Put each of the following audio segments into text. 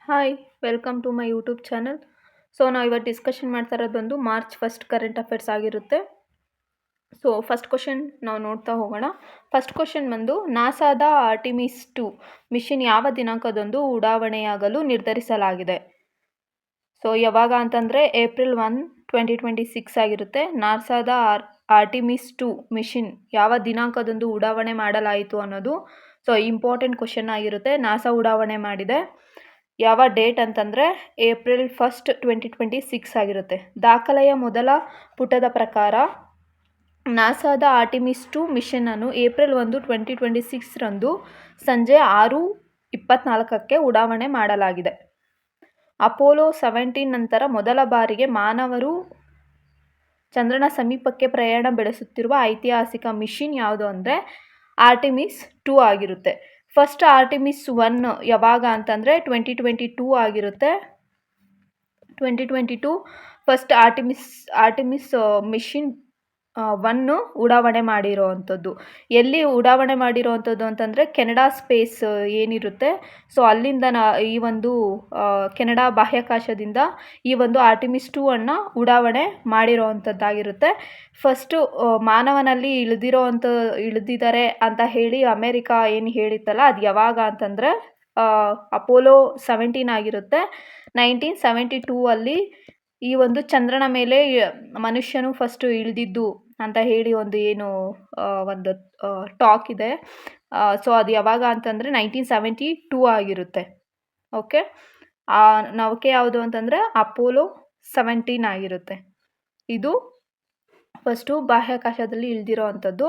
Hi welcome to my YouTube channel. So ನಾವು ಇವತ್ತು discussion ಮಾಡ್ತಾ ಇರೋದು ಬಂದು ಮಾರ್ಚ್ ಫಸ್ಟ್ ಕರೆಂಟ್ ಅಫೇರ್ಸ್ ಆಗಿರುತ್ತೆ. ಸೊ ಫಸ್ಟ್ ಕ್ವಶನ್ ನಾವು ನೋಡ್ತಾ ಹೋಗೋಣ. ಫಸ್ಟ್ ಕ್ವಶನ್ ಬಂದು ನಾಸಾದ ಆರ್ಟಿಮಿಸ್ 2 ಮಿಷನ್ ಯಾವ ದಿನಾಂಕದಂದು ಉಡಾವಣೆಯಾಗಲು ನಿರ್ಧರಿಸಲಾಗಿದೆ. ಸೊ ಯಾವಾಗ ಅಂತಂದರೆ ಏಪ್ರಿಲ್ 1, 2026 ಆಗಿರುತ್ತೆ. ನಾಸಾದ ಆರ್ಟಿಮಿಸ್ 2 ಮಿಷನ್ ಯಾವ ದಿನಾಂಕದಂದು ಉಡಾವಣೆ ಮಾಡಲಾಯಿತು ಅನ್ನೋದು ಸೊ ಇಂಪಾರ್ಟೆಂಟ್ ಕ್ವಶನ್ ಆಗಿರುತ್ತೆ. ನಾಸಾ ಉಡಾವಣೆ ಮಾಡಿದೆ. ಯಾವ ಡೇಟ್ ಅಂತಂದರೆ ಏಪ್ರಿಲ್ 1, 2026 ಆಗಿರುತ್ತೆ. ದಾಖಲೆಯ ಮೊದಲ ಪುಟದ ಪ್ರಕಾರ ನಾಸಾದ ಆರ್ಟಿಮಿಸ್ 2 ಮಿಷನನ್ನು ಏಪ್ರಿಲ್ 1, 2026 ರಂದು ಸಂಜೆ 6:24ಕ್ಕೆ ಉಡಾವಣೆ ಮಾಡಲಾಗಿದೆ. ಅಪೋಲೋ 17 ನಂತರ ಮೊದಲ ಬಾರಿಗೆ ಮಾನವರು ಚಂದ್ರನ ಸಮೀಪಕ್ಕೆ ಪ್ರಯಾಣ ಬೆಳೆಸುತ್ತಿರುವ ಐತಿಹಾಸಿಕ ಮಿಷನ್ ಯಾವುದು ಅಂದರೆ ಆರ್ಟಿಮಿಸ್ 2 ಆಗಿರುತ್ತೆ. ಫಸ್ಟ್ ಆರ್ಟಿಮಿಸ್ 1 ಯಾವಾಗ ಅಂತಂದರೆ 2022 ಆಗಿರುತ್ತೆ. 2022 ಫಸ್ಟ್ ಆರ್ಟಿಮಿಸ್ ಮಿಷನ್ 1 ಉಡಾವಣೆ ಮಾಡಿರೋವಂಥದ್ದು. ಎಲ್ಲಿ ಉಡಾವಣೆ ಮಾಡಿರೋವಂಥದ್ದು ಅಂತಂದರೆ ಕೆನಡಾ ಸ್ಪೇಸ್ ಏನಿರುತ್ತೆ ಸೊ ಅಲ್ಲಿಂದ ಈ ಒಂದು ಕೆನಡಾ ಬಾಹ್ಯಾಕಾಶದಿಂದ ಈ ಒಂದು ಆರ್ಟಿಮಿಸ್ 2 ಅನ್ನು ಉಡಾವಣೆ ಮಾಡಿರೋವಂಥದ್ದಾಗಿರುತ್ತೆ. ಫಸ್ಟು ಮಾನವನಲ್ಲಿ ಇಳಿದಿದ್ದಾರೆ ಅಂತ ಹೇಳಿ ಅಮೇರಿಕಾ ಏನು ಹೇಳಿತ್ತಲ್ಲ ಅದು ಯಾವಾಗ ಅಂತಂದರೆ ಅಪೋಲೋ 17 ಆಗಿರುತ್ತೆ. 1972 ಅಲ್ಲಿ ಈ ಒಂದು ಚಂದ್ರನ ಮೇಲೆ ಮನುಷ್ಯನು ಫಸ್ಟು ಇಳಿದಿದ್ದು ಅಂತ ಹೇಳಿ ಒಂದು ಟಾಕ್ ಇದೆ. ಸೊ ಅದು ಯಾವಾಗ ಅಂತಂದರೆ 1972 ಆಗಿರುತ್ತೆ. ಓಕೆ, ಆ ನೌಕೆ ಯಾವುದು ಅಂತಂದರೆ ಅಪೋಲೋ 17 ಆಗಿರುತ್ತೆ. ಇದು ಫಸ್ಟು ಬಾಹ್ಯಾಕಾಶದಲ್ಲಿ ಇಳಿದಿರೋ ಅಂಥದ್ದು.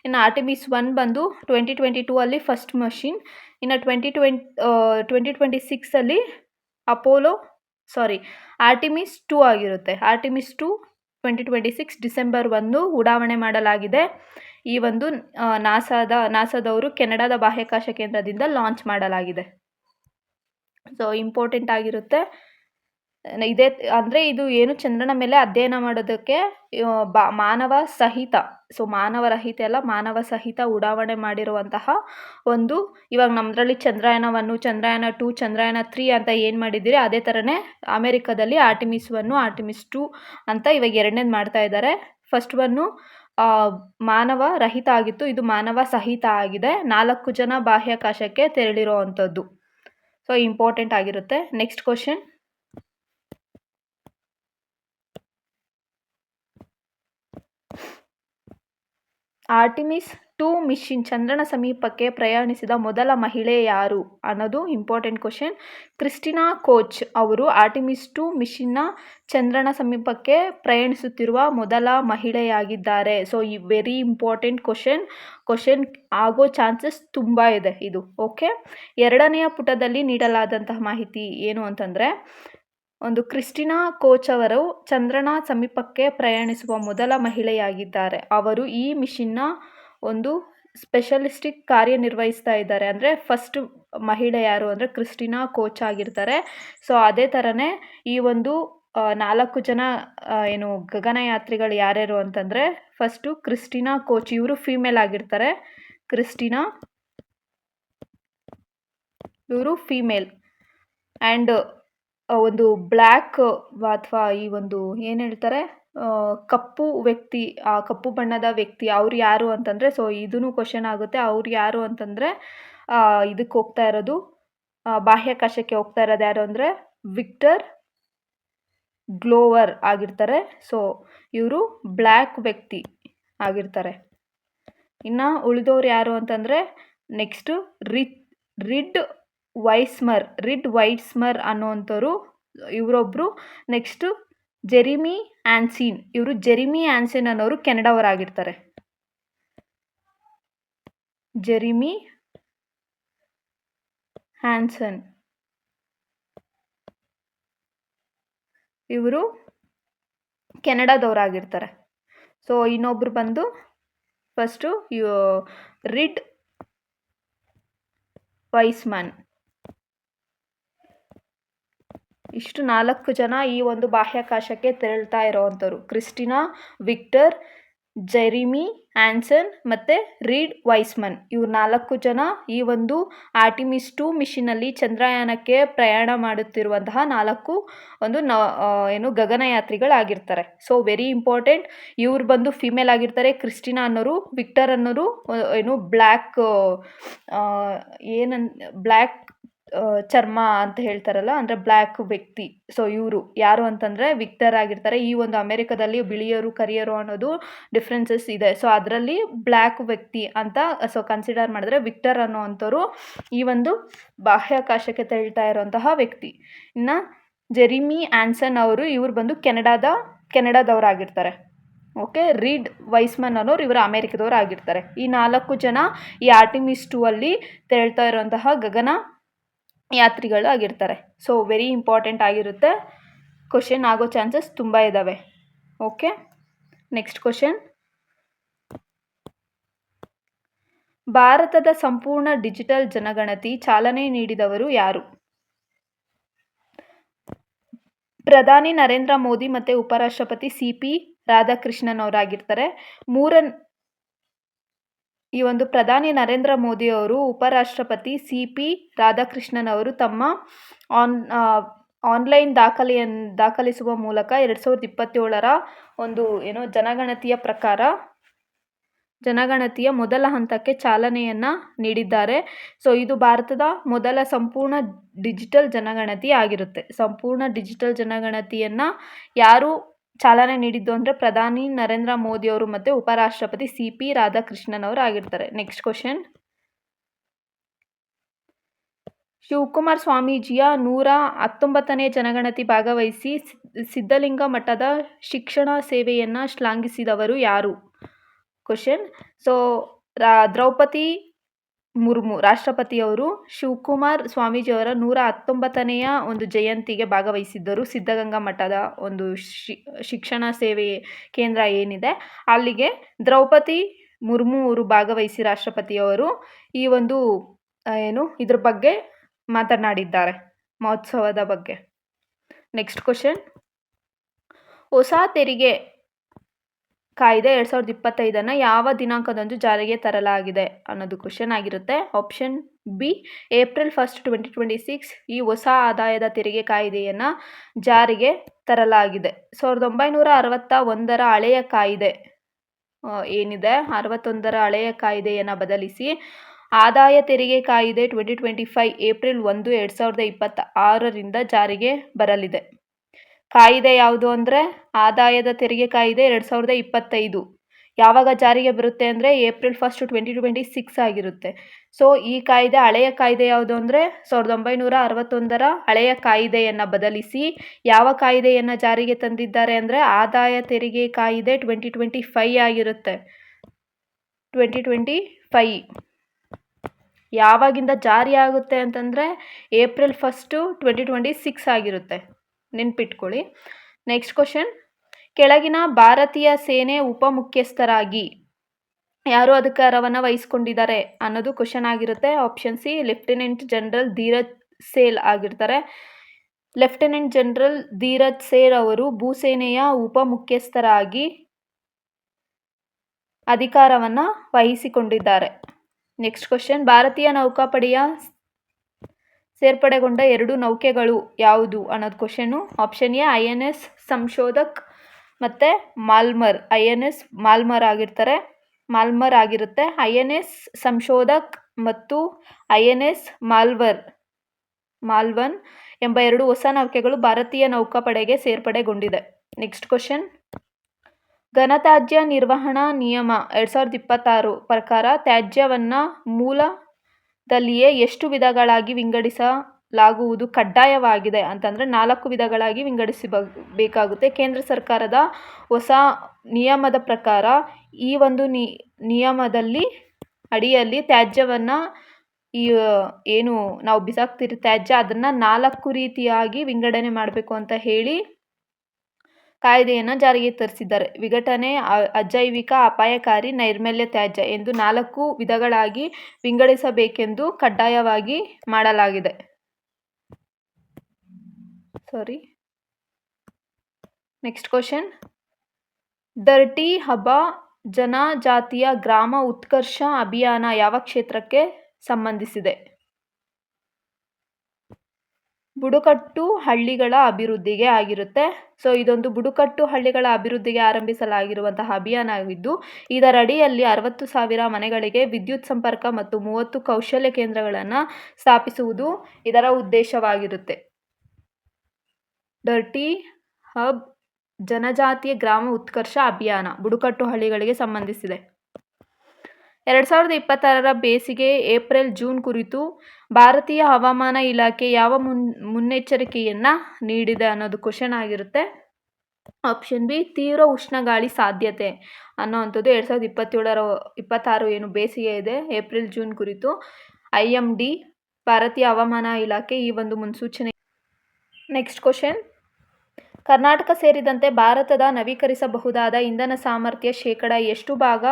ಇನ್ನು ಆರ್ಟಿಮಿಸ್ 1 ಬಂದು 2022 ಅಲ್ಲಿ ಫಸ್ಟ್ ಮಷಿನ್. ಇನ್ನು 2026 ಅಲ್ಲಿ ಆರ್ಟಿಮಿಸ್ 2 ಆಗಿರುತ್ತೆ. ಆರ್ಟಿಮಿಸ್ 2 2026 ಡಿಸೆಂಬರ್ 1 ಉಡಾವಣೆ ಮಾಡಲಾಗಿದೆ. ಈ ಒಂದು ನಾಸಾದವರು ಕೆನಡಾದ ಬಾಹ್ಯಾಕಾಶ ಕೇಂದ್ರದಿಂದ ಲಾಂಚ್ ಮಾಡಲಾಗಿದೆ. ಸೊ ಇಂಪಾರ್ಟೆಂಟ್ ಆಗಿರುತ್ತೆ. ಇದೇ ಅಂದರೆ ಇದು ಏನು ಚಂದ್ರನ ಮೇಲೆ ಅಧ್ಯಯನ ಮಾಡೋದಕ್ಕೆ ಮಾನವ ಸಹಿತ ಉಡಾವಣೆ ಮಾಡಿರುವಂತಹ ಒಂದು, ಇವಾಗ ನಮ್ಮದ್ರಲ್ಲಿ ಚಂದ್ರಯಾನ 1, ಚಂದ್ರಯಾನ 2, ಚಂದ್ರಯಾನ 3 ಅಂತ ಏನು ಮಾಡಿದ್ದೀರಿ ಅದೇ ಥರನೇ ಅಮೇರಿಕಾದಲ್ಲಿ ಆರ್ಟಿಮಿಸ್ 1, ಆರ್ಟಿಮಿಸ್ 2 ಅಂತ ಇವಾಗ ಎರಡನೇದು ಮಾಡ್ತಾ ಇದ್ದಾರೆ. ಫಸ್ಟ್ ಒನ್ನು ಮಾನವ ರಹಿತ ಆಗಿತ್ತು, ಇದು ಮಾನವ ಸಹಿತ ಆಗಿದೆ. 4 ಜನ ಬಾಹ್ಯಾಕಾಶಕ್ಕೆ ತೆರಳಿರೋ ಅಂಥದ್ದು. ಸೊ ಇಂಪಾರ್ಟೆಂಟ್ ಆಗಿರುತ್ತೆ. ನೆಕ್ಸ್ಟ್ ಕ್ವಶನ್, ಆರ್ಟಿಮಿಸ್ 2 ಮಿಷನ್ ಚಂದ್ರನ ಸಮೀಪಕ್ಕೆ ಪ್ರಯಾಣಿಸಿದ ಮೊದಲ ಮಹಿಳೆ ಯಾರು ಅನ್ನೋದು ಇಂಪಾರ್ಟೆಂಟ್ ಕ್ವಶನ್. ಕ್ರಿಸ್ಟಿನಾ ಕೋಚ್ ಅವರು ಆರ್ಟಿಮಿಸ್ 2 ಮಿಷನ್ನ ಚಂದ್ರನ ಸಮೀಪಕ್ಕೆ ಪ್ರಯಾಣಿಸುತ್ತಿರುವ ಮೊದಲ ಮಹಿಳೆಯಾಗಿದ್ದಾರೆ. ಸೊ ಈ ವೆರಿ ಇಂಪಾರ್ಟೆಂಟ್ ಕ್ವಶನ್ ಆಗೋ ಚಾನ್ಸಸ್ ತುಂಬ ಇದೆ ಇದು. ಓಕೆ, ಎರಡನೆಯ ಪುಟದಲ್ಲಿ ನೀಡಲಾದಂತಹ ಮಾಹಿತಿ ಏನು ಅಂತಂದರೆ ಒಂದು ಕ್ರಿಸ್ಟಿನಾ ಕೋಚ್ ಅವರು ಚಂದ್ರನ ಸಮೀಪಕ್ಕೆ ಪ್ರಯಾಣಿಸುವ ಮೊದಲ ಮಹಿಳೆಯಾಗಿದ್ದಾರೆ. ಅವರು ಈ ಮಿಷನ್ನ ಒಂದು ಸ್ಪೆಷಲಿಸ್ಟಿಕ್ ಕಾರ್ಯನಿರ್ವಹಿಸ್ತಾ ಇದ್ದಾರೆ. ಅಂದರೆ ಫಸ್ಟ್ ಮಹಿಳೆ ಯಾರು ಅಂದರೆ ಕ್ರಿಸ್ಟಿನಾ ಕೋಚ್ ಆಗಿರ್ತಾರೆ. ಸೊ ಅದೇ ಥರನೇ ಈ ಒಂದು 4 ಜನ ಗಗನಯಾತ್ರಿಗಳು ಯಾರ್ಯಾರು ಅಂತಂದರೆ ಫಸ್ಟು ಕ್ರಿಸ್ಟಿನಾ ಕೋಚ್, ಇವರು ಫೀಮೇಲ್ ಆಗಿರ್ತಾರೆ. ಕ್ರಿಸ್ಟಿನಾ ಇವರು ಫೀಮೇಲ್ ಆ್ಯಂಡ್ ಒಂದು ಬ್ಲ್ಯಾಕ್ ಅಥವಾ ಈ ಒಂದು ಏನು ಹೇಳ್ತಾರೆ ಕಪ್ಪು ವ್ಯಕ್ತಿ, ಆ ಕಪ್ಪು ಬಣ್ಣದ ವ್ಯಕ್ತಿ ಅವ್ರು ಯಾರು ಅಂತಂದರೆ ಸೊ ಇದೂ ಕ್ವಶನ್ ಆಗುತ್ತೆ. ಅವ್ರು ಯಾರು ಅಂತಂದರೆ ಇದಕ್ಕೆ ಹೋಗ್ತಾ ಇರೋದು ಬಾಹ್ಯಾಕಾಶಕ್ಕೆ ಹೋಗ್ತಾ ಇರೋದು ಯಾರು ಅಂದರೆ ವಿಕ್ಟರ್ ಗ್ಲೋವರ್ ಆಗಿರ್ತಾರೆ. ಸೊ ಇವರು ಬ್ಲ್ಯಾಕ್ ವ್ಯಕ್ತಿ ಆಗಿರ್ತಾರೆ. ಇನ್ನು ಉಳಿದವ್ರು ಯಾರು ಅಂತಂದರೆ ನೆಕ್ಸ್ಟು ರಿಡ್ ವೈಟ್ಸ್ಮರ್ ಅನ್ನೋವಂಥವ್ರು ಇವರೊಬ್ಬರು. ನೆಕ್ಸ್ಟು ಜೆರಿಮಿ ಆ್ಯನ್ಸಿನ್ ಅನ್ನೋರು ಕೆನಡಾವರಾಗಿರ್ತಾರೆ. ಜೆರಿಮಿ ಹ್ಯಾನ್ಸನ್ ಇವರು ಕೆನಡಾದವರಾಗಿರ್ತಾರೆ. ಸೊ ಇನ್ನೊಬ್ರು ಬಂದು ಫಸ್ಟು ರಿಡ್ ವೈಸ್ಮನ್. ಇಷ್ಟು 4 ಜನ ಈ ಒಂದು ಬಾಹ್ಯಾಕಾಶಕ್ಕೆ ತೆರಳ್ತಾ ಇರೋವಂಥವ್ರು. ಕ್ರಿಸ್ಟಿನಾ, ವಿಕ್ಟರ್, ಜೆರಿಮಿ ಆನ್ಸನ್ ಮತ್ತು ರೀಡ್ ವೈಸ್ಮನ್. ಇವ್ರು 4 ಜನ ಈ ಒಂದು ಆರ್ಟಿಮಿಸ್ 2 ಮಿಷನಲ್ಲಿ ಚಂದ್ರಯಾನಕ್ಕೆ ಪ್ರಯಾಣ ಮಾಡುತ್ತಿರುವಂತಹ 4 ಗಗನಯಾತ್ರಿಗಳಾಗಿರ್ತಾರೆ. So very important. ಇವ್ರು ಬಂದು ಫಿಮೇಲ್ ಆಗಿರ್ತಾರೆ. ಕ್ರಿಸ್ಟಿನಾ ಅನ್ನೋರು, ವಿಕ್ಟರ್ ಅನ್ನೋರು ಬ್ಲ್ಯಾಕ್ ಬ್ಲ್ಯಾಕ್ ಚರ್ಮ ಅಂತ ಹೇಳ್ತಾರಲ್ಲ, ಅಂದರೆ ಬ್ಲ್ಯಾಕ್ ವ್ಯಕ್ತಿ. ಸೊ ಇವರು ಯಾರು ಅಂತಂದರೆ ವಿಕ್ಟರ್ ಆಗಿರ್ತಾರೆ. ಈ ಒಂದು ಅಮೆರಿಕದಲ್ಲಿ ಬಿಳಿಯರು ಕರಿಯರು ಅನ್ನೋದು ಡಿಫ್ರೆನ್ಸಸ್ ಇದೆ. ಸೊ ಅದರಲ್ಲಿ ಬ್ಲ್ಯಾಕ್ ವ್ಯಕ್ತಿ ಅಂತ ಕನ್ಸಿಡರ್ ಮಾಡಿದ್ರೆ ವಿಕ್ಟರ್ ಅನ್ನೋವಂಥವ್ರು ಈ ಒಂದು ಬಾಹ್ಯಾಕಾಶಕ್ಕೆ ತೆರಳ್ತಾ ಇರುವಂತಹ ವ್ಯಕ್ತಿ. ಇನ್ನು ಜೆರಿಮಿ ಆನ್ಸನ್ ಇವ್ರು ಬಂದು ಕೆನಡಾದವರಾಗಿರ್ತಾರೆ. ಓಕೆ. ರೀಡ್ ವೈಸ್ಮನ್ ಅನ್ನೋರು ಇವರು ಅಮೆರಿಕದವರು ಆಗಿರ್ತಾರೆ. ಈ 4 ಜನ ಈ ಆರ್ಟಿಮಿಸ್ 2 ಅಲ್ಲಿ ತೆರಳ್ತಾ ಇರುವಂತಹ ಗಗನ ಯಾತ್ರಿಗಳು ಆಗಿರ್ತಾರೆ. ಸೊ ವೆರಿ ಇಂಪಾರ್ಟೆಂಟ್ ಆಗಿರುತ್ತೆ. ಕ್ವಶನ್ ಆಗೋ ಚಾನ್ಸಸ್ ತುಂಬ ಇದ್ದಾವೆ. ಓಕೆ. Next question. ಭಾರತದ ಸಂಪೂರ್ಣ ಡಿಜಿಟಲ್ ಜನಗಣತಿ ಚಾಲನೆ ನೀಡಿದವರು ಯಾರು? ಪ್ರಧಾನಿ ನರೇಂದ್ರ ಮೋದಿ ಮತ್ತು ಉಪರಾಷ್ಟ್ರಪತಿ CP ರಾಧಾಕೃಷ್ಣನ್ ಅವರಾಗಿರ್ತಾರೆ. ಈ ಒಂದು ಪ್ರಧಾನಿ ನರೇಂದ್ರ ಮೋದಿ ಅವರು, ಉಪರಾಷ್ಟ್ರಪತಿ CP ರಾಧಾಕೃಷ್ಣನ್ ಅವರು ತಮ್ಮ ಆನ್ಲೈನ್ ದಾಖಲಿಸುವ ಮೂಲಕ 2027ರ ಒಂದು ಜನಗಣತಿಯ ಮೊದಲ ಹಂತಕ್ಕೆ ಚಾಲನೆಯನ್ನು ನೀಡಿದ್ದಾರೆ. ಸೊ ಇದು ಭಾರತದ ಮೊದಲ ಸಂಪೂರ್ಣ ಡಿಜಿಟಲ್ ಜನಗಣತಿ ಆಗಿರುತ್ತೆ. ಸಂಪೂರ್ಣ ಡಿಜಿಟಲ್ ಜನಗಣತಿಯನ್ನು ಯಾರು ಚಾಲನೆ ನೀಡಿದ್ದು ಅಂದರೆ ಪ್ರಧಾನಿ ನರೇಂದ್ರ ಮೋದಿ ಅವರು ಮತ್ತು ಉಪರಾಷ್ಟ್ರಪತಿ CP ರಾಧಾಕೃಷ್ಣನ್ ಅವರು ಆಗಿರ್ತಾರೆ. Next question. ಶಿವಕುಮಾರ ಸ್ವಾಮೀಜಿಯ 119ನೇ ಜನಗಣತಿ ಭಾಗವಹಿಸಿ ಸಿದ್ಧಲಿಂಗ ಮಠದ ಶಿಕ್ಷಣ ಸೇವೆಯನ್ನು ಶ್ಲಾಘಿಸಿದವರು ಯಾರು? ಕ್ವಶನ್. ಸೊ ದ್ರೌಪದಿ ಮುರ್ಮು ರಾಷ್ಟ್ರಪತಿಯವರು ಶಿವಕುಮಾರ್ ಸ್ವಾಮೀಜಿಯವರ 119ನೆಯ ಒಂದು ಜಯಂತಿಗೆ ಭಾಗವಹಿಸಿದ್ದರು. ಸಿದ್ಧಗಂಗಾ ಮಠದ ಒಂದು ಶಿಕ್ಷಣ ಸೇವೆ ಕೇಂದ್ರ ಏನಿದೆ ಅಲ್ಲಿಗೆ ದ್ರೌಪದಿ ಮುರ್ಮು ಅವರು ಭಾಗವಹಿಸಿ ರಾಷ್ಟ್ರಪತಿಯವರು ಈ ಒಂದು ಇದ್ರ ಬಗ್ಗೆ ಮಾತನಾಡಿದ್ದಾರೆ, ಮಹೋತ್ಸವದ ಬಗ್ಗೆ. Next question. ಹೊಸ ತೆರಿಗೆ ಕಾಯ್ದೆ 2025 ಯಾವ ದಿನಾಂಕದಂದು ಜಾರಿಗೆ ತರಲಾಗಿದೆ ಅನ್ನೋದು ಕ್ವಶನ್ ಆಗಿರುತ್ತೆ. ಆಪ್ಷನ್ ಬಿ ಏಪ್ರಿಲ್ 1, 2026 ಈ ಹೊಸ ಆದಾಯದ ತೆರಿಗೆ ಕಾಯ್ದೆಯನ್ನು ಜಾರಿಗೆ ತರಲಾಗಿದೆ. 1961ರ ಹಳೆಯ ಕಾಯ್ದೆ ಏನಿದೆ 61ರ ಹಳೆಯ ಕಾಯ್ದೆಯನ್ನು ಬದಲಿಸಿ ಆದಾಯ ತೆರಿಗೆ ಕಾಯ್ದೆ 2025 ಏಪ್ರಿಲ್ 1, 2026ರಿಂದ ಜಾರಿಗೆ ಬರಲಿದೆ. ಕಾಯ್ದೆ ಯಾವುದು ಅಂದರೆ ಆದಾಯದ ತೆರಿಗೆ ಕಾಯ್ದೆ 2025 ಯಾವಾಗ ಜಾರಿಗೆ ಬರುತ್ತೆ ಅಂದರೆ ಏಪ್ರಿಲ್ 1, 2026 ಆಗಿರುತ್ತೆ. ಸೊ ಈ ಕಾಯ್ದೆ ಹಳೆಯ ಕಾಯ್ದೆ ಯಾವುದು ಅಂದರೆ 1961ರ ಹಳೆಯ ಕಾಯ್ದೆಯನ್ನು ಬದಲಿಸಿ ಯಾವ ಕಾಯ್ದೆಯನ್ನು ಜಾರಿಗೆ ತಂದಿದ್ದಾರೆ ಅಂದರೆ ಆದಾಯ ತೆರಿಗೆ ಕಾಯ್ದೆ 2025 ಆಗಿರುತ್ತೆ. 2025 ಯಾವಾಗಿಂದ ಜಾರಿಯಾಗುತ್ತೆ ಅಂತಂದರೆ ಏಪ್ರಿಲ್ 1, 2026 ಆಗಿರುತ್ತೆ. ನೆನ್ಪಿಟ್ಕೊಳ್ಳಿ. Next question. ಕೆಳಗಿನ ಭಾರತೀಯ ಸೇನೆ ಉಪಮುಖ್ಯಸ್ಥರಾಗಿ ಯಾರು ಅಧಿಕಾರವನ್ನು ವಹಿಸ್ಕೊಂಡಿದ್ದಾರೆ ಅನ್ನೋದು ಕ್ವಶನ್ ಆಗಿರುತ್ತೆ. Option C lieutenant general Dheeraj sale ಆಗಿರ್ತಾರೆ. ಲೆಫ್ಟಿನೆಂಟ್ ಜನರಲ್ ಧೀರಜ್ ಸೇಲ್ ಅವರು ಭೂಸೇನೆಯ ಉಪಮುಖ್ಯಸ್ಥರಾಗಿ ಅಧಿಕಾರವನ್ನು ವಹಿಸಿಕೊಂಡಿದ್ದಾರೆ. Next question. ಭಾರತೀಯ ನೌಕಾಪಡೆಯ ಸೇರ್ಪಡೆಗೊಂಡ 2 ನೌಕೆಗಳು ಯಾವುದು ಅನ್ನೋದು question. Option A INS Sanshodhak ಮತ್ತು ಮಾಲ್ಮರ್. INS ಮಾಲ್ಮರ್ ಆಗಿರುತ್ತೆ. INS ಸಂಶೋಧಕ್ ಮತ್ತು INS ಮಾಲ್ವನ್ ಎಂಬ 2 ಹೊಸ ನೌಕೆಗಳು ಭಾರತೀಯ ನೌಕಾಪಡೆಗೆ ಸೇರ್ಪಡೆಗೊಂಡಿದೆ. Next question. ಘನತ್ಯಾಜ್ಯ ನಿರ್ವಹಣಾ ನಿಯಮ 2026 ಪ್ರಕಾರ ತ್ಯಾಜ್ಯವನ್ನು ಮೂಲದಲ್ಲಿಯೇ ಎಷ್ಟು ವಿಧಗಳಾಗಿ ವಿಂಗಡಿಸಲಾಗುವುದು ಕಡ್ಡಾಯವಾಗಿದೆ ಅಂತಂದರೆ 4 ವಿಧಗಳಾಗಿ ವಿಂಗಡಿಸಬೇಕಾಗುತ್ತೆ. ಕೇಂದ್ರ ಸರ್ಕಾರದ ಹೊಸ ನಿಯಮದ ಪ್ರಕಾರ ಈ ಒಂದು ನಿಯಮದಲ್ಲಿ ಅಡಿಯಲ್ಲಿ ತ್ಯಾಜ್ಯವನ್ನು ಏನು ನಾವು ಬಿಸಾಕ್ತಿರೋ ತ್ಯಾಜ್ಯ ಅದನ್ನು 4 ರೀತಿಯಾಗಿ ವಿಂಗಡಣೆ ಮಾಡಬೇಕು ಅಂತ ಹೇಳಿ ಕಾಯ್ದೆಯನ್ನು ಜಾರಿಗೆ ತರಿಸಿದ್ದಾರೆ. ವಿಘಟನೆ, ಅಜೈವಿಕ, ಅಪಾಯಕಾರಿ, ನೈರ್ಮಲ್ಯ ತ್ಯಾಜ್ಯ ಎಂದು 4 ವಿಧಗಳಾಗಿ ವಿಂಗಡಿಸಬೇಕೆಂದು ಕಡ್ಡಾಯವಾಗಿ ಮಾಡಲಾಗಿದೆ. Next question. ಡರ್ಟಿ ಹಬ ಜನಜಾತಿಯ ಗ್ರಾಮ ಉತ್ಕರ್ಷ ಅಭಿಯಾನ ಯಾವ ಕ್ಷೇತ್ರಕ್ಕೆ ಸಂಬಂಧಿಸಿದೆ? ಬುಡಕಟ್ಟು ಹಳ್ಳಿಗಳ ಅಭಿವೃದ್ಧಿಗೆ ಆಗಿರುತ್ತೆ. ಸೊ ಇದೊಂದು ಬುಡಕಟ್ಟು ಹಳ್ಳಿಗಳ ಅಭಿವೃದ್ಧಿಗೆ ಆರಂಭಿಸಲಾಗಿರುವಂತಹ ಅಭಿಯಾನ ಆಗಿದ್ದು, ಇದರಡಿಯಲ್ಲಿ 60,000 ಮನೆಗಳಿಗೆ ವಿದ್ಯುತ್ ಸಂಪರ್ಕ ಮತ್ತು 30 ಕೌಶಲ್ಯ ಕೇಂದ್ರಗಳನ್ನು ಸ್ಥಾಪಿಸುವುದು ಇದರ ಉದ್ದೇಶವಾಗಿರುತ್ತೆ. ಡರ್ಟಿ ಹಬ್ ಜನಜಾತಿಯ ಗ್ರಾಮ ಉತ್ಕರ್ಷ ಅಭಿಯಾನ ಬುಡಕಟ್ಟು ಹಳ್ಳಿಗಳಿಗೆ ಸಂಬಂಧಿಸಿದೆ. 2026ರ ಬೇಸಿಗೆ ಏಪ್ರಿಲ್-ಜೂನ್ ಕುರಿತು ಭಾರತೀಯ ಹವಾಮಾನ ಇಲಾಖೆ ಯಾವ ಮುನ್ನೆಚ್ಚರಿಕೆಯನ್ನು ನೀಡಿದೆ ಅನ್ನೋದು ಕ್ವಶನ್ ಆಗಿರುತ್ತೆ. ಆಪ್ಷನ್ ಬಿ, ತೀವ್ರ ಉಷ್ಣಗಾಳಿ ಸಾಧ್ಯತೆ ಅನ್ನೋವಂಥದ್ದು 2026 ಏನು ಬೇಸಿಗೆ ಇದೆ ಏಪ್ರಿಲ್-ಜೂನ್ ಕುರಿತು IMD ಭಾರತೀಯ ಹವಾಮಾನ ಇಲಾಖೆ ಈ ಒಂದು ಮುನ್ಸೂಚನೆ. ನೆಕ್ಸ್ಟ್ ಕ್ವಶನ್, ಕರ್ನಾಟಕ ಸೇರಿದಂತೆ ಭಾರತದ ನವೀಕರಿಸಬಹುದಾದ ಇಂಧನ ಸಾಮರ್ಥ್ಯ ಶೇಕಡ ಎಷ್ಟು ಭಾಗ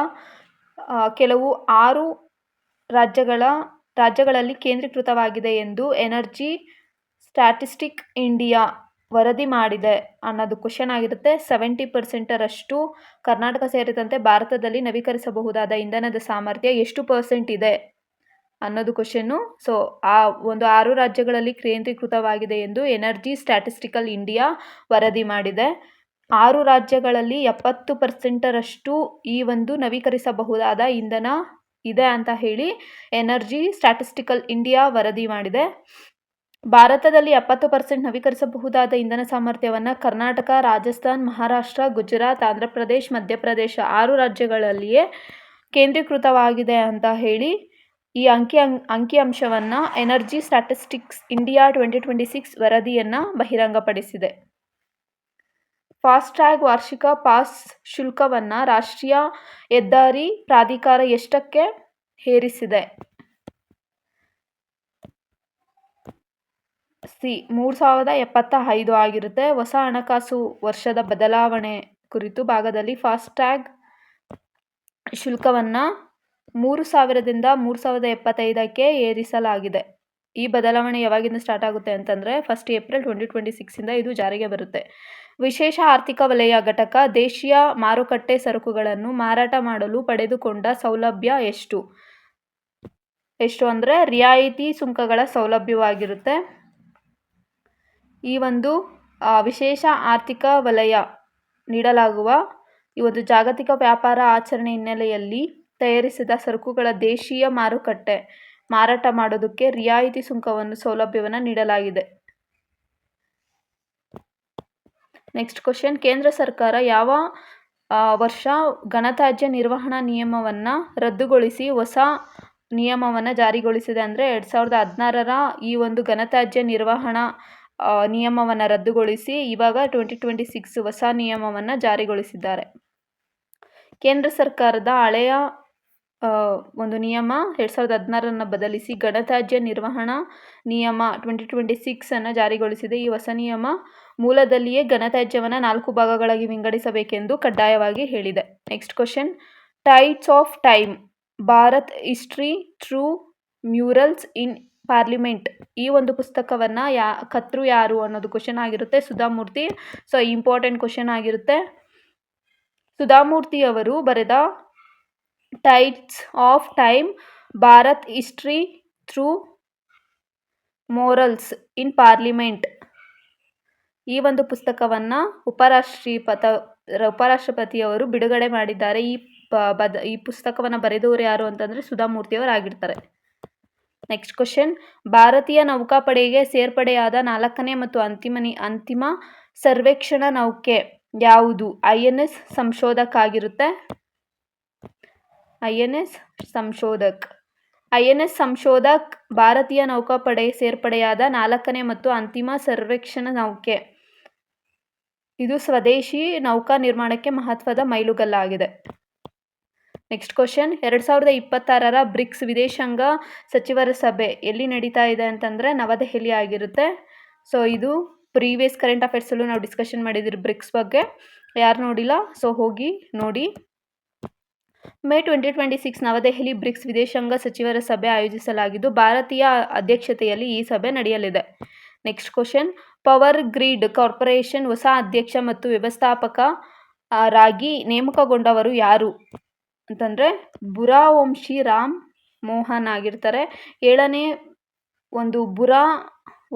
ಕೆಲವು 6 ರಾಜ್ಯಗಳಲ್ಲಿ ಕೇಂದ್ರೀಕೃತವಾಗಿದೆ ಎಂದು ಎನರ್ಜಿ ಸ್ಟ್ಯಾಟಿಸ್ಟಿಕ್ಸ್ ಇಂಡಿಯಾ ವರದಿ ಮಾಡಿದೆ ಅನ್ನೋದು ಕ್ವಶನ್ ಆಗಿರುತ್ತೆ. 70% ಕರ್ನಾಟಕ ಸೇರಿದಂತೆ ಭಾರತದಲ್ಲಿ ನವೀಕರಿಸಬಹುದಾದ ಇಂಧನದ ಸಾಮರ್ಥ್ಯ ಎಷ್ಟು % ಇದೆ ಅನ್ನೋದು ಕ್ವಶನ್ನು. ಸೊ ಆ ಒಂದು 6 ರಾಜ್ಯಗಳಲ್ಲಿ ಕೇಂದ್ರೀಕೃತವಾಗಿದೆ ಎಂದು ಎನರ್ಜಿ ಸ್ಟ್ಯಾಟಿಸ್ಟಿಕಲ್ ಇಂಡಿಯಾ ವರದಿ ಮಾಡಿದೆ. 6 ರಾಜ್ಯಗಳಲ್ಲಿ 70% ಈ ಒಂದು ನವೀಕರಿಸಬಹುದಾದ ಇಂಧನ ಇದೆ ಅಂತ ಹೇಳಿ ಎನರ್ಜಿ ಸ್ಟ್ಯಾಟಿಸ್ಟಿಕಲ್ ಇಂಡಿಯಾ ವರದಿ ಮಾಡಿದೆ. ಭಾರತದಲ್ಲಿ 70% ನವೀಕರಿಸಬಹುದಾದ ಇಂಧನ ಸಾಮರ್ಥ್ಯವನ್ನು ಕರ್ನಾಟಕ, ರಾಜಸ್ಥಾನ್, ಮಹಾರಾಷ್ಟ್ರ, ಗುಜರಾತ್, ಆಂಧ್ರಪ್ರದೇಶ್, ಮಧ್ಯಪ್ರದೇಶ 6 ರಾಜ್ಯಗಳಲ್ಲಿಯೇ ಕೇಂದ್ರೀಕೃತವಾಗಿದೆ ಅಂತ ಹೇಳಿ ಈ ಅಂಕಿಅಂಶವನ್ನು ಎನರ್ಜಿ ಸ್ಟ್ಯಾಟಿಸ್ಟಿಕ್ಸ್ ಇಂಡಿಯಾ 2026 ವರದಿಯನ್ನು ಬಹಿರಂಗಪಡಿಸಿದೆ. ಫಾಸ್ಟ್ಯಾಗ್ ವಾರ್ಷಿಕ ಪಾಸ್ ಶುಲ್ಕವನ್ನು ರಾಷ್ಟ್ರೀಯ ಹೆದ್ದಾರಿ ಪ್ರಾಧಿಕಾರ ಎಷ್ಟಕ್ಕೆ ಏರಿಸಿದೆ? ಸಿ 3075 ಆಗಿರುತ್ತೆ. ಹೊಸ ಹಣಕಾಸು ವರ್ಷದ ಬದಲಾವಣೆ ಕುರಿತು ಭಾಗದಲ್ಲಿ ಫಾಸ್ಟ್ಯಾಗ್ ಶುಲ್ಕವನ್ನು 3000ದಿಂದ 3075ಕ್ಕೆ ಏರಿಸಲಾಗಿದೆ. ಈ ಬದಲಾವಣೆ ಯಾವಾಗಿಂದ ಸ್ಟಾರ್ಟ್ ಆಗುತ್ತೆ ಅಂತಂದರೆ 1 ಏಪ್ರಿಲ್ 2026ಇಂದ ಇದು ಜಾರಿಗೆ ಬರುತ್ತೆ. ವಿಶೇಷ ಆರ್ಥಿಕ ವಲಯ ಘಟಕ ದೇಶೀಯ ಮಾರುಕಟ್ಟೆ ಸರಕುಗಳನ್ನು ಮಾರಾಟ ಮಾಡಲು ಪಡೆದುಕೊಂಡ ಸೌಲಭ್ಯ ಎಷ್ಟು ಅಂದರೆ ರಿಯಾಯಿತಿ ಸುಂಕಗಳ ಸೌಲಭ್ಯವಾಗಿರುತ್ತೆ. ಈ ಒಂದು ವಿಶೇಷ ಆರ್ಥಿಕ ವಲಯ ನೀಡಲಾಗುವ ಈ ಒಂದು ಜಾಗತಿಕ ವ್ಯಾಪಾರ ಆಚರಣೆ ಹಿನ್ನೆಲೆಯಲ್ಲಿ ತಯಾರಿಸಿದ ಸರಕುಗಳ ದೇಶೀಯ ಮಾರುಕಟ್ಟೆ ಮಾರಾಟ ಮಾಡೋದಕ್ಕೆ ರಿಯಾಯಿತಿ ಸೌಲಭ್ಯವನ್ನು ನೀಡಲಾಗಿದೆ. ನೆಕ್ಸ್ಟ್ ಕ್ವಶನ್, ಕೇಂದ್ರ ಸರ್ಕಾರ ಯಾವ ವರ್ಷ ಘನತ್ಯಾಜ್ಯ ನಿರ್ವಹಣಾ ನಿಯಮವನ್ನು ರದ್ದುಗೊಳಿಸಿ ಹೊಸ ನಿಯಮವನ್ನು ಜಾರಿಗೊಳಿಸಿದೆ ಅಂದರೆ 2016ರ ಈ ಒಂದು ಘನತ್ಯಾಜ್ಯ ನಿರ್ವಹಣಾ ನಿಯಮವನ್ನು ರದ್ದುಗೊಳಿಸಿ ಇವಾಗ 2026 ಹೊಸ ನಿಯಮವನ್ನು ಜಾರಿಗೊಳಿಸಿದ್ದಾರೆ. ಕೇಂದ್ರ ಸರ್ಕಾರದ ಹಳೆಯ ಒಂದು ನಿಯಮ 2016 ಬದಲಿಸಿ ಘನತ್ಯಾಜ್ಯ ನಿರ್ವಹಣಾ ನಿಯಮ 2026 ಜಾರಿಗೊಳಿಸಿದೆ. ಈ ಹೊಸ ನಿಯಮ ಮೂಲದಲ್ಲಿಯೇ ಘನತ್ಯಾಜ್ಯವನ್ನು 4 ಭಾಗಗಳಾಗಿ ವಿಂಗಡಿಸಬೇಕೆಂದು ಕಡ್ಡಾಯವಾಗಿ ಹೇಳಿದೆ. Next question, tides of time Bharat history through murals in parliament ಈ ಒಂದು ಪುಸ್ತಕವನ್ನು ಕರ್ತೃ ಯಾರು ಅನ್ನೋದು ಕ್ವಶನ್ ಆಗಿರುತ್ತೆ. ಸುಧಾಮೂರ್ತಿ. ಸೊ ಇಂಪಾರ್ಟೆಂಟ್ ಕ್ವಶನ್ ಆಗಿರುತ್ತೆ. ಸುಧಾಮೂರ್ತಿ ಅವರು ಬರೆದ tides of time Bharat history through murals in parliament ಈ ಒಂದು ಪುಸ್ತಕವನ್ನು ಉಪರಾಷ್ಟ್ರಪತಿಯವರು ಬಿಡುಗಡೆ ಮಾಡಿದ್ದಾರೆ. ಈ ಪುಸ್ತಕವನ್ನು ಬರೆದವರು ಯಾರು ಅಂತಂದರೆ ಸುಧಾಮೂರ್ತಿಯವರು ಆಗಿರ್ತಾರೆ. ನೆಕ್ಸ್ಟ್ ಕ್ವಶನ್, ಭಾರತೀಯ ನೌಕಾಪಡೆಗೆ ಸೇರ್ಪಡೆಯಾದ 4ನೇ ಮತ್ತು ಅಂತಿಮ ಸರ್ವೇಕ್ಷಣಾ ನೌಕೆ ಯಾವುದು? INS ಸಂಶೋಧಕ್ ಆಗಿರುತ್ತೆ. INS ಸಂಶೋಧಕ್ ಭಾರತೀಯ ನೌಕಾಪಡೆ ಸೇರ್ಪಡೆಯಾದ 4ನೇ ಮತ್ತು ಅಂತಿಮ ಸರ್ವೇಕ್ಷಣಾ ನೌಕೆ. ಇದು ಸ್ವದೇಶಿ ನೌಕಾ ನಿರ್ಮಾಣಕ್ಕೆ ಮಹತ್ವದ ಮೈಲುಗಲ್ಲಾಗಿದೆ. ನೆಕ್ಸ್ಟ್ ಕ್ವಶನ್, 2026ರ ಬ್ರಿಕ್ಸ್ ವಿದೇಶಾಂಗ ಸಚಿವರ ಸಭೆ ಎಲ್ಲಿ ನಡೀತಾ ಇದೆ ಅಂತಂದರೆ ನವದೆಹಲಿ ಆಗಿರುತ್ತೆ. ಸೊ ಇದು ಪ್ರೀವಿಯಸ್ ಕರೆಂಟ್ ಅಫೇರ್ಸಲ್ಲೂ ನಾವು ಡಿಸ್ಕಷನ್ ಮಾಡಿದ್ದೀರಿ ಬ್ರಿಕ್ಸ್ ಬಗ್ಗೆ. ಯಾರು ನೋಡಿಲ್ಲ ಸೊ ಹೋಗಿ ನೋಡಿ. ಮೇ 2026 ನವದೆಹಲಿ ಬ್ರಿಕ್ಸ್ ವಿದೇಶಾಂಗ ಸಚಿವರ ಸಭೆ ಆಯೋಜಿಸಲಾಗಿದ್ದು ಭಾರತೀಯ ಅಧ್ಯಕ್ಷತೆಯಲ್ಲಿ ಈ ಸಭೆ ನಡೆಯಲಿದೆ. Next question, power grid corporation ಹೊಸ ಅಧ್ಯಕ್ಷ ಮತ್ತು ವ್ಯವಸ್ಥಾಪಕ ರಾಗಿ ನೇಮಕಗೊಂಡವರು ಯಾರು ಅಂತಂದರೆ ಬುರಾ ವಂಶಿ ರಾಮ್ ಮೋಹನ್ ಆಗಿರ್ತಾರೆ. 7ನೇ ಒಂದು ಬುರಾ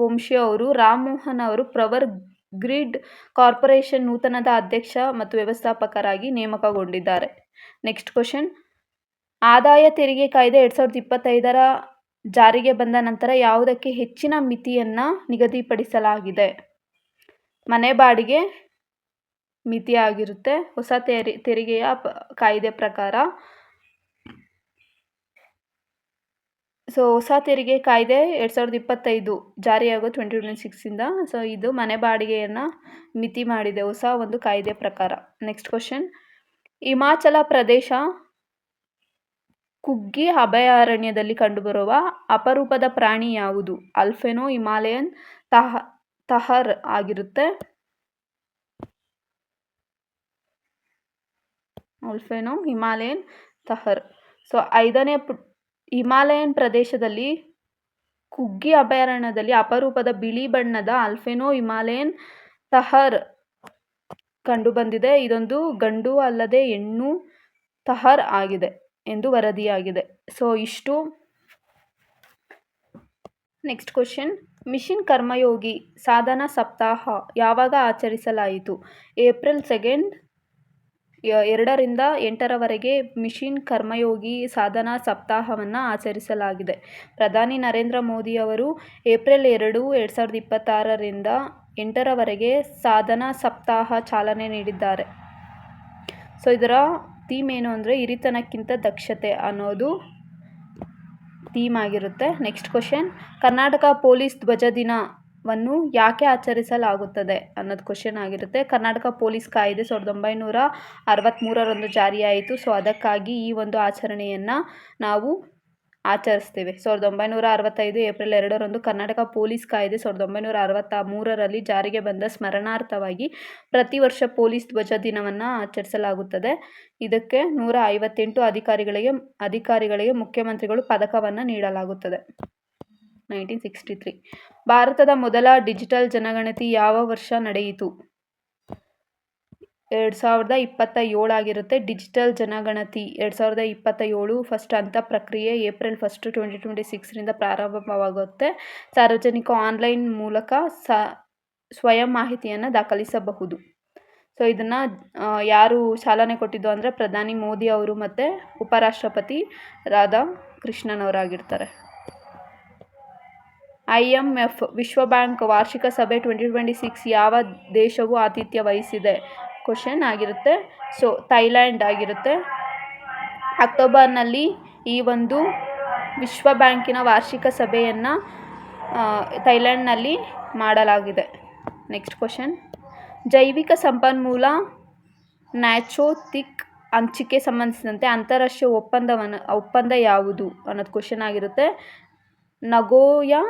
ವಂಶಿ ಅವರು ರಾಮ್ ಮೋಹನ್ ಅವರು ಪವರ್ ಗ್ರಿಡ್ ಕಾರ್ಪೊರೇಷನ್ ನೂತನದ ಅಧ್ಯಕ್ಷ ಮತ್ತು ವ್ಯವಸ್ಥಾಪಕರಾಗಿ ನೇಮಕಗೊಂಡಿದ್ದಾರೆ. ನೆಕ್ಸ್ಟ್ ಕ್ವಶನ್, ಆದಾಯ ತೆರಿಗೆ ಕಾಯ್ದೆ 2025ರ ಜಾರಿಗೆ ಬಂದ ನಂತರ ಯಾವುದಕ್ಕೆ ಹೆಚ್ಚಿನ ಮಿತಿಯನ್ನು ನಿಗದಿಪಡಿಸಲಾಗಿದೆ? ಮನೆ ಬಾಡಿಗೆ ಮಿತಿ ಆಗಿರುತ್ತೆ. ಹೊಸ ತೆರಿಗೆಯ ಕಾಯ್ದೆ ಪ್ರಕಾರ. ಹೊಸ ತೆರಿಗೆ ಕಾಯ್ದೆ 2025 ಜಾರಿಯಾಗೋ 2026ಇಂದ. ಇದು ಮನೆ ಬಾಡಿಗೆಯನ್ನು ಮಿತಿ ಮಾಡಿದೆ ಹೊಸ ಒಂದು ಕಾಯ್ದೆ ಪ್ರಕಾರ. ನೆಕ್ಸ್ಟ್ ಕ್ವಶನ್, ಹಿಮಾಚಲ ಪ್ರದೇಶ ಕುಗ್ಗಿ ಅಭಯಾರಣ್ಯದಲ್ಲಿ ಕಂಡುಬರುವ ಅಪರೂಪದ ಪ್ರಾಣಿ ಯಾವುದು? ಅಲ್ಪೈನೋ ಹಿಮಾಲಯನ್ ತಹರ್ ಆಗಿರುತ್ತೆ. ಅಲ್ಪೈನೋ ಹಿಮಾಲಯನ್ ತಹರ್. 5ನೇ ಹಿಮಾಲಯನ್ ಪ್ರದೇಶದಲ್ಲಿ ಕುಗ್ಗಿ ಅಭಯಾರಣ್ಯದಲ್ಲಿ ಅಪರೂಪದ ಬಿಳಿ ಬಣ್ಣದ ಅಲ್ಪೈನೋ ಹಿಮಾಲಯನ್ ತಹರ್ ಕಂಡುಬಂದಿದೆ. ಇದೊಂದು ಗಂಡು ಅಲ್ಲದೆ ಹೆಣ್ಣು ತಹರ್ ಆಗಿದೆ ಎಂದು ವರದಿಯಾಗಿದೆ. ಇಷ್ಟು. ನೆಕ್ಸ್ಟ್ ಕ್ವಶನ್, ಮಿಷನ್ ಕರ್ಮಯೋಗಿ ಸಾಧನಾ ಸಪ್ತಾಹ ಯಾವಾಗ ಆಚರಿಸಲಾಯಿತು? ಏಪ್ರಿಲ್ 2ರಿಂದ 8ರವರೆಗೆ ಮಿಷನ್ ಕರ್ಮಯೋಗಿ ಸಾಧನಾ ಸಪ್ತಾಹವನ್ನು ಆಚರಿಸಲಾಗಿದೆ. ಪ್ರಧಾನಿ ನರೇಂದ್ರ ಮೋದಿ ಅವರು ಏಪ್ರಿಲ್ 2, 2026ರಿಂದ 8ರವರೆಗೆ ಸಾಧನಾ ಸಪ್ತಾಹ ಚಾಲನೆ ನೀಡಿದ್ದಾರೆ. ಇದರ ಥೀಮ್ ಏನು ಅಂದರೆ ಹಿರಿತನಕ್ಕಿಂತ ದಕ್ಷತೆ ಅನ್ನೋದು ಥೀಮ್ ಆಗಿರುತ್ತೆ. ನೆಕ್ಸ್ಟ್ ಕ್ವಶನ್, ಕರ್ನಾಟಕ ಪೊಲೀಸ್ ಧ್ವಜ ದಿನವನ್ನು ಯಾಕೆ ಆಚರಿಸಲಾಗುತ್ತದೆ ಅನ್ನೋದು ಕ್ವಶನ್ ಆಗಿರುತ್ತೆ. ಕರ್ನಾಟಕ ಪೊಲೀಸ್ ಕಾಯ್ದೆ 1963ರಂದು ಜಾರಿಯಾಯಿತು. ಅದಕ್ಕಾಗಿ ಈ ಒಂದು ಆಚರಣೆಯನ್ನು ನಾವು ಆಚರಿಸ್ತೇವೆ. 1965 ಏಪ್ರಿಲ್ 2ರಂದು ಕರ್ನಾಟಕ ಪೊಲೀಸ್ ಕಾಯ್ದೆ 1963ರಲ್ಲಿ ಜಾರಿಗೆ ಬಂದ ಸ್ಮರಣಾರ್ಥವಾಗಿ ಪ್ರತಿ ವರ್ಷ ಪೊಲೀಸ್ ಧ್ವಜ ದಿನವನ್ನು ಆಚರಿಸಲಾಗುತ್ತದೆ. ಇದಕ್ಕೆ 158 ಅಧಿಕಾರಿಗಳಿಗೆ ಮುಖ್ಯಮಂತ್ರಿಗಳು ಪದಕವನ್ನು ನೀಡಲಾಗುತ್ತದೆ. 1963 ಭಾರತದ ಮೊದಲ ಡಿಜಿಟಲ್ ಜನಗಣತಿ ಯಾವ ವರ್ಷ ನಡೆಯಿತು? 2027 ಆಗಿರುತ್ತೆ. ಡಿಜಿಟಲ್ ಜನಗಣತಿ 2027 ಫಸ್ಟ್ ಹಂತ ಪ್ರಕ್ರಿಯೆ ಏಪ್ರಿಲ್ 1, 2026ರಿಂದ ಪ್ರಾರಂಭವಾಗುತ್ತೆ. ಸಾರ್ವಜನಿಕ ಆನ್ಲೈನ್ ಮೂಲಕ ಸ್ವಯಂ ಮಾಹಿತಿಯನ್ನು ದಾಖಲಿಸಬಹುದು. ಇದನ್ನು ಯಾರು ಚಾಲನೆ ಕೊಟ್ಟಿದ್ದು ಅಂದರೆ ಪ್ರಧಾನಿ ಮೋದಿ ಅವರು ಮತ್ತು ಉಪರಾಷ್ಟ್ರಪತಿ ರಾಧಾಕೃಷ್ಣನ್ ಅವರಾಗಿರ್ತಾರೆ. IMF ವಿಶ್ವ ಬ್ಯಾಂಕ್ ವಾರ್ಷಿಕ ಸಭೆ 2026 ಯಾವ ದೇಶವು ಆತಿಥ್ಯ ವಹಿಸಿದೆ? ಕ್ವಶನ್ ಆಗಿರುತ್ತೆ. ಥೈಲ್ಯಾಂಡ್ ಆಗಿರುತ್ತೆ. ಅಕ್ಟೋಬರ್ನಲ್ಲಿ ಈ ಒಂದು ವಿಶ್ವ ಬ್ಯಾಂಕಿನ ವಾರ್ಷಿಕ ಸಭೆಯನ್ನು ಥೈಲ್ಯಾಂಡ್ನಲ್ಲಿ ಮಾಡಲಾಗಿದೆ. ನೆಕ್ಸ್ಟ್ ಕ್ವಶನ್, ಜೈವಿಕ ಸಂಪನ್ಮೂಲ ನ್ಯಾಚೋಥಿಕ್ ಹಂಚಿಕೆ ಸಂಬಂಧಿಸಿದಂತೆ ಅಂತಾರಾಷ್ಟ್ರೀಯ ಒಪ್ಪಂದ ಯಾವುದು ಅನ್ನೋದು ಕ್ವಶನ್ ಆಗಿರುತ್ತೆ. ನಗೋಯಾ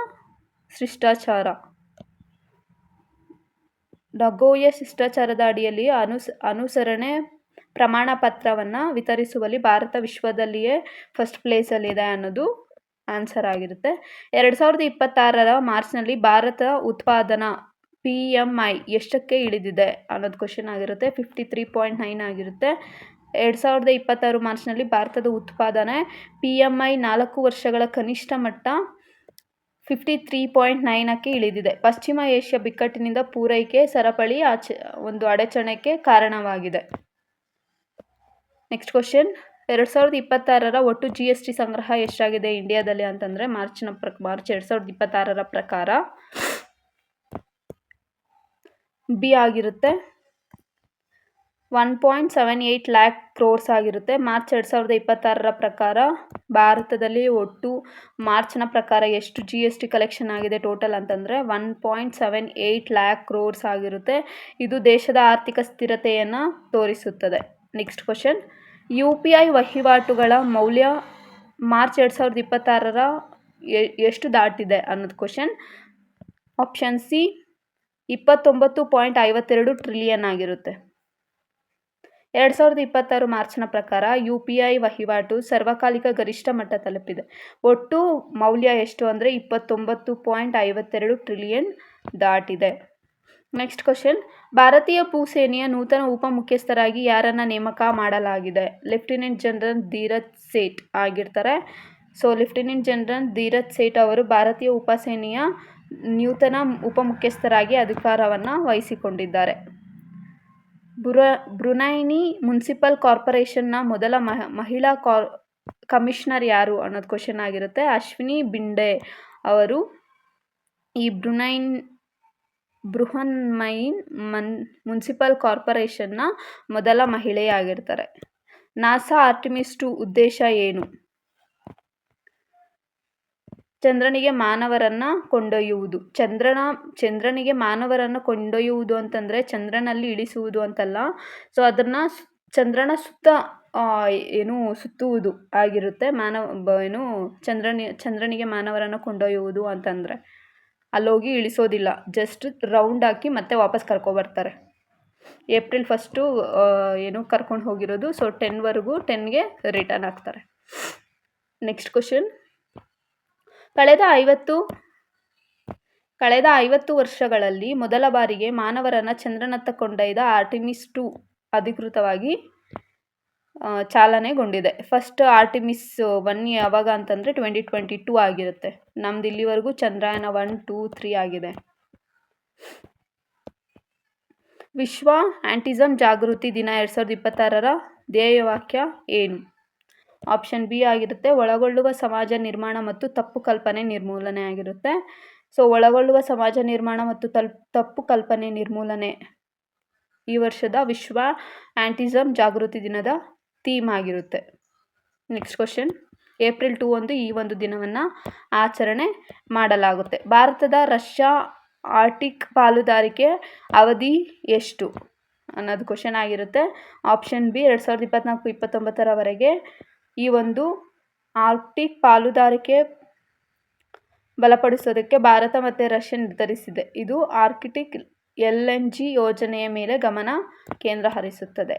ಶಿಷ್ಟಾಚಾರದ ಅಡಿಯಲ್ಲಿ ಅನುಸರಣೆ ಪ್ರಮಾಣ ಪತ್ರವನ್ನು ವಿತರಿಸುವಲ್ಲಿ ಭಾರತ ವಿಶ್ವದಲ್ಲಿಯೇ ಫಸ್ಟ್ ಪ್ಲೇಸಲ್ಲಿದೆ ಅನ್ನೋದು ಆನ್ಸರ್ ಆಗಿರುತ್ತೆ. 2026ರ ಮಾರ್ಚ್ನಲ್ಲಿ ಭಾರತ ಉತ್ಪಾದನಾ PMI ಎಷ್ಟಕ್ಕೆ ಇಳಿದಿದೆ ಅನ್ನೋದು ಕ್ವಶನ್ ಆಗಿರುತ್ತೆ. 53.9 ಆಗಿರುತ್ತೆ. 2026 ಮಾರ್ಚ್ನಲ್ಲಿ ಭಾರತದ ಉತ್ಪಾದನೆ PMI 4 ವರ್ಷಗಳ ಕನಿಷ್ಠ ಮಟ್ಟ 53.9ಕ್ಕೆ ಇಳಿದಿದೆ. ಪಶ್ಚಿಮ ಏಷ್ಯಾ ಬಿಕ್ಕಟ್ಟಿನಿಂದ ಪೂರೈಕೆ ಸರಪಳಿ ಒಂದು ಅಡಚಣೆಗೆ ಕಾರಣವಾಗಿದೆ. ನೆಕ್ಸ್ಟ್ ಕ್ವಶನ್, 2026ರ ಒಟ್ಟು GST ಸಂಗ್ರಹ ಎಷ್ಟಾಗಿದೆ ಇಂಡಿಯಾದಲ್ಲಿ ಅಂತಂದರೆ ಮಾರ್ಚ್ 2026ರ ಪ್ರಕಾರ ಬಿ ಆಗಿರುತ್ತೆ. 1.78 lakh crores ಆಗಿರುತ್ತೆ. ಮಾರ್ಚ್ 2026ರ ಪ್ರಕಾರ ಭಾರತದಲ್ಲಿ ಒಟ್ಟು ಮಾರ್ಚ್ನ ಪ್ರಕಾರ ಎಷ್ಟು GST ಕಲೆಕ್ಷನ್ ಆಗಿದೆ ಟೋಟಲ್ ಅಂತಂದರೆ 1.78 lakh crores ಆಗಿರುತ್ತೆ. ಇದು ದೇಶದ ಆರ್ಥಿಕ ಸ್ಥಿರತೆಯನ್ನು ತೋರಿಸುತ್ತದೆ. ನೆಕ್ಸ್ಟ್ ಕ್ವಶನ್, UPI ವಹಿವಾಟುಗಳ ಮೌಲ್ಯ ಮಾರ್ಚ್ 2026ರ ಎಷ್ಟು ದಾಟಿದೆ ಅನ್ನೋದು ಕ್ವಶನ್. ಆಪ್ಷನ್ ಸಿ 29.52 ಟ್ರಿಲಿಯನ್ ಆಗಿರುತ್ತೆ. 2026 ಮಾರ್ಚ್ನ ಪ್ರಕಾರ UPI ವಹಿವಾಟು ಸರ್ವಕಾಲಿಕ ಗರಿಷ್ಠ ಮಟ್ಟ ತಲುಪಿದೆ. ಒಟ್ಟು ಮೌಲ್ಯ ಎಷ್ಟು ಅಂದರೆ 29.52 ಟ್ರಿಲಿಯನ್ ದಾಟಿದೆ. ನೆಕ್ಸ್ಟ್ ಕ್ವಶನ್, ಭಾರತೀಯ ಭೂಸೇನೆಯ ನೂತನ ಉಪಮುಖ್ಯಸ್ಥರಾಗಿ ಯಾರನ್ನು ನೇಮಕ ಮಾಡಲಾಗಿದೆ? ಲೆಫ್ಟಿನೆಂಟ್ ಜನರಲ್ ಧೀರಜ್ ಸೇಠ್ ಆಗಿರ್ತಾರೆ. So lieutenant general Dheeraj Seth ಅವರು ಭಾರತೀಯ ಉಪಸೇನೆಯ ನೂತನ ಉಪಮುಖ್ಯಸ್ಥರಾಗಿ ಅಧಿಕಾರವನ್ನು ವಹಿಸಿಕೊಂಡಿದ್ದಾರೆ. ಬ್ರುನೈನಿ ಮುನ್ಸಿಪಲ್ ಕಾರ್ಪೊರೇಷನ್ನ ಮೊದಲ ಮಹಿಳಾ ಕಮಿಷನರ್ ಯಾರು ಅನ್ನೋದು ಕ್ವಶನ್ ಆಗಿರುತ್ತೆ. ಅಶ್ವಿನಿ ಬಿಂಡೆ ಅವರು ಈ ಬೃಹನ್ಮೈನ್ ಮುನ್ಸಿಪಲ್ ಕಾರ್ಪೊರೇಷನ್ನ ಮೊದಲ ಮಹಿಳೆಯಾಗಿರ್ತಾರೆ. ನಾಸಾ ಆರ್ಟಿಮಿಸ್ 2 ಉದ್ದೇಶ ಏನು? ಚಂದ್ರನಿಗೆ ಮಾನವರನ್ನು ಕೊಂಡೊಯ್ಯುವುದು. ಚಂದ್ರನಿಗೆ ಮಾನವರನ್ನು ಕೊಂಡೊಯ್ಯುವುದು ಅಂತಂದರೆ ಚಂದ್ರನಲ್ಲಿ ಇಳಿಸುವುದು ಅಂತಲ್ಲ. ಸೊ ಅದನ್ನು ಚಂದ್ರನ ಸುತ್ತ ಸುತ್ತುವುದು ಆಗಿರುತ್ತೆ. ಚಂದ್ರನಿಗೆ ಮಾನವರನ್ನು ಕೊಂಡೊಯ್ಯುವುದು ಅಂತಂದರೆ ಅಲ್ಲೋಗಿ ಇಳಿಸೋದಿಲ್ಲ, ಜಸ್ಟ್ ರೌಂಡ್ ಹಾಕಿ ಮತ್ತೆ ವಾಪಸ್ ಕರ್ಕೊಬರ್ತಾರೆ. ಏಪ್ರಿಲ್ 1 ಕರ್ಕೊಂಡು ಹೋಗಿರೋದು. ಸೊ 10ಗೆ ರಿಟರ್ನ್ ಆಗ್ತಾರೆ. ನೆಕ್ಸ್ಟ್ ಕ್ವಶನ್, ಕಳೆದ 50 ವರ್ಷಗಳಲ್ಲಿ ಮೊದಲ ಬಾರಿಗೆ ಮಾನವರನ್ನು ಚಂದ್ರನತ್ತ ಕೊಂಡೊಯ್ದ ಆರ್ಟಿಮಿಸ್ 2 ಅಧಿಕೃತವಾಗಿ ಚಾಲನೆಗೊಂಡಿದೆ. ಫಸ್ಟ್ ಆರ್ಟಿಮಿಸ್ 1 ಯಾವಾಗ ಅಂತಂದರೆ 2022 ಆಗಿರುತ್ತೆ. ನಮ್ದು ಇಲ್ಲಿವರೆಗೂ ಚಂದ್ರಯಾನ 1, 2, 3 ಆಗಿದೆ. ವಿಶ್ವ ಆಟಿಸಮ್ ಜಾಗೃತಿ ದಿನ 2026ರ ಧ್ಯೇಯವಾಕ್ಯ ಏನು? ಆಪ್ಷನ್ ಬಿ ಆಗಿರುತ್ತೆ, ಒಳಗೊಳ್ಳುವ ಸಮಾಜ ನಿರ್ಮಾಣ ಮತ್ತು ತಪ್ಪು ಕಲ್ಪನೆ ನಿರ್ಮೂಲನೆ ಆಗಿರುತ್ತೆ. ಸೊ ಒಳಗೊಳ್ಳುವ ಸಮಾಜ ನಿರ್ಮಾಣ ಮತ್ತು ತಪ್ಪು ಕಲ್ಪನೆ ನಿರ್ಮೂಲನೆ ಈ ವರ್ಷದ ವಿಶ್ವ ಆಟಿಸಮ್ ಜಾಗೃತಿ ದಿನದ ಥೀಮ್ ಆಗಿರುತ್ತೆ. ನೆಕ್ಸ್ಟ್ ಕ್ವಶನ್, ಏಪ್ರಿಲ್ 2 ಈ ಒಂದು ದಿನವನ್ನು ಆಚರಣೆ ಮಾಡಲಾಗುತ್ತೆ. ಭಾರತದ ರಷ್ಯಾ ಆರ್ಟಿಕ್ ಪಾಲುದಾರಿಕೆ ಅವಧಿ ಎಷ್ಟು ಅನ್ನೋದು ಕ್ವಶನ್ ಆಗಿರುತ್ತೆ. ಆಪ್ಷನ್ ಬಿ 2024-29ರವರೆಗೆ ಈ ಒಂದು ಆರ್ಕ್ಟಿಕ್ ಪಾಲುದಾರಿಕೆ ಬಲಪಡಿಸೋದಕ್ಕೆ ಭಾರತ ಮತ್ತು ರಷ್ಯಾ ನಿರ್ಧರಿಸಿದೆ. ಇದು ಆರ್ಕ್ಟಿಕ್ LNG ಯೋಜನೆಯ ಮೇಲೆ ಗಮನ ಕೇಂದ್ರ ಹರಿಸುತ್ತದೆ.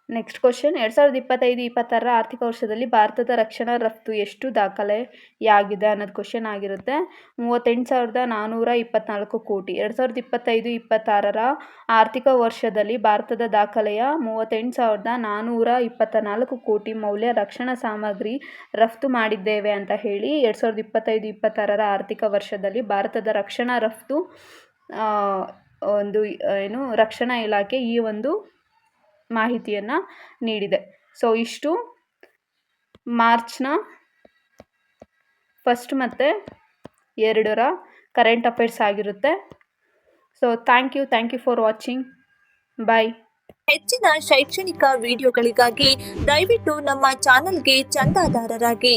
ನೆಕ್ಸ್ಟ್ ಕ್ವಶನ್, 2025-26ರ ಆರ್ಥಿಕ ವರ್ಷದಲ್ಲಿ ಭಾರತದ ರಕ್ಷಣಾ ರಫ್ತು ಎಷ್ಟು ದಾಖಲೆಯಾಗಿದೆ ಅನ್ನೋದು ಕ್ವಶನ್ ಆಗಿರುತ್ತೆ. 38,424 ಕೋಟಿ. 2025-26ರ ಆರ್ಥಿಕ ವರ್ಷದಲ್ಲಿ ಭಾರತದ ದಾಖಲೆಯ 38,424 ಕೋಟಿ ಮೌಲ್ಯ ರಕ್ಷಣಾ ಸಾಮಗ್ರಿ ರಫ್ತು ಮಾಡಿದ್ದೇವೆ ಅಂತ ಹೇಳಿ 2025-26ರ ಆರ್ಥಿಕ ವರ್ಷದಲ್ಲಿ ಭಾರತದ ರಕ್ಷಣಾ ರಫ್ತು ರಕ್ಷಣಾ ಇಲಾಖೆ ಈ ಒಂದು ಮಾಹಿತಿಯನ್ನು ನೀಡಿದೆ. ಸೊ ಇಷ್ಟು ಮಾರ್ಚ್ನ 1 ಮತ್ತು 2ರ ಕರೆಂಟ್ ಅಫೇರ್ಸ್ ಆಗಿರುತ್ತೆ. So thank you for watching. Bye. ಹೆಚ್ಚಿನ ಶೈಕ್ಷಣಿಕ ವಿಡಿಯೋಗಳಿಗಾಗಿ ದಯವಿಟ್ಟು ನಮ್ಮ ಚಾನೆಲ್ಗೆ ಚಂದಾದಾರರಾಗಿ.